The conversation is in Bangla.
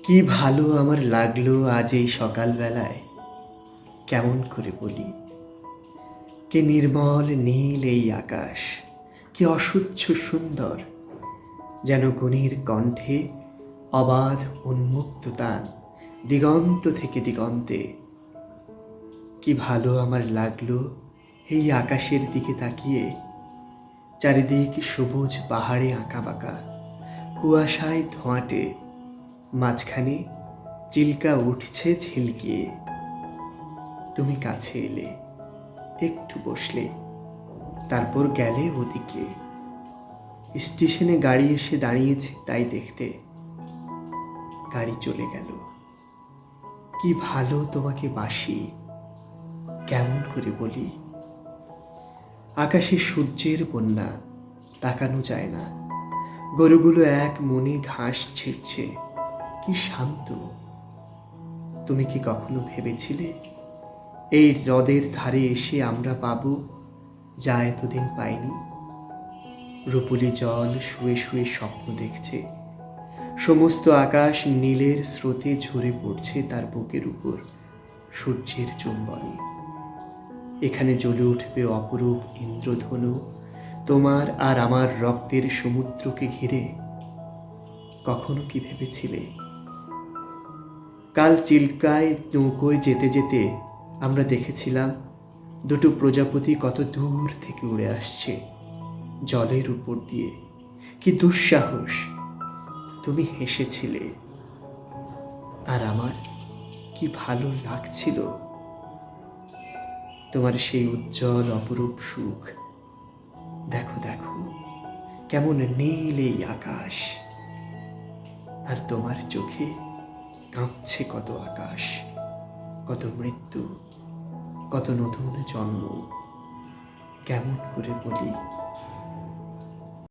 কি ভালো আমার লাগলো আজ এই সকালবেলায়, কেমন করে বলি। কি নির্মল নীল এই আকাশ, কি অসহ্য সুন্দর, যেন গুণীর কণ্ঠে অবাধ উন্মুক্ত তান দিগন্ত থেকে দিগন্তে। কি ভালো আমার লাগলো এই আকাশের দিকে তাকিয়ে, চারিদিক সবুজ পাহাড়ে আঁকাবাঁকা, কুয়াশায় ধোঁয়াটে, মাঝখানে চিল্কা উঠছে ঝিলকিয়ে। তুমি কাছে এলে, একটু বসলে, তারপর গেলে ওদিকে। স্টেশনে গাড়ি এসে দাঁড়িয়েছে তাই দেখতে। গাড়ি চলে গেল। কি ভালো তোমাকে বাসি, কেমন করে বলি। আকাশে সূর্যের বন্যা, তাকানো যায় না। গরুগুলো এক মনে ঘাস ছিঁড়ছে, কি শান্ত। তুমি কি কখনো ভেবেছিলে এই হ্রদের ধারে এসে আমরা পাবো যা এতদিন পাইনি? রূপুলি জল শুয়ে শুয়ে স্বপ্ন দেখছে, সমস্ত আকাশ নীলের স্রোতে ঝরে পড়ছে তার বুকের উপর সূর্যের চুম্বনে। এখানে জ্বলে উঠবে অপরূপ ইন্দ্রধনু তোমার আর আমার রক্তের সমুদ্রকে ঘিরে। কখনো কি ভেবেছিলে? কাল চিল্কায় নৌকোয় যেতে যেতে আমরা দেখেছিলাম দুটো প্রজাপতি কত দূর থেকে উড়ে আসছে জলের উপর দিয়ে। কি দুঃসাহস! তুমি হেসেছিলে, আর আমার কি ভালো লাগছিল তোমার সেই উজ্জ্বল অপরূপ সুখ। দেখো দেখো, কেমন নীল এই আকাশ, আর তোমার চোখে কাঁপছে কত আকাশ, কত মৃত্যু, কত নতুন জন্ম। কেমন করে বলি।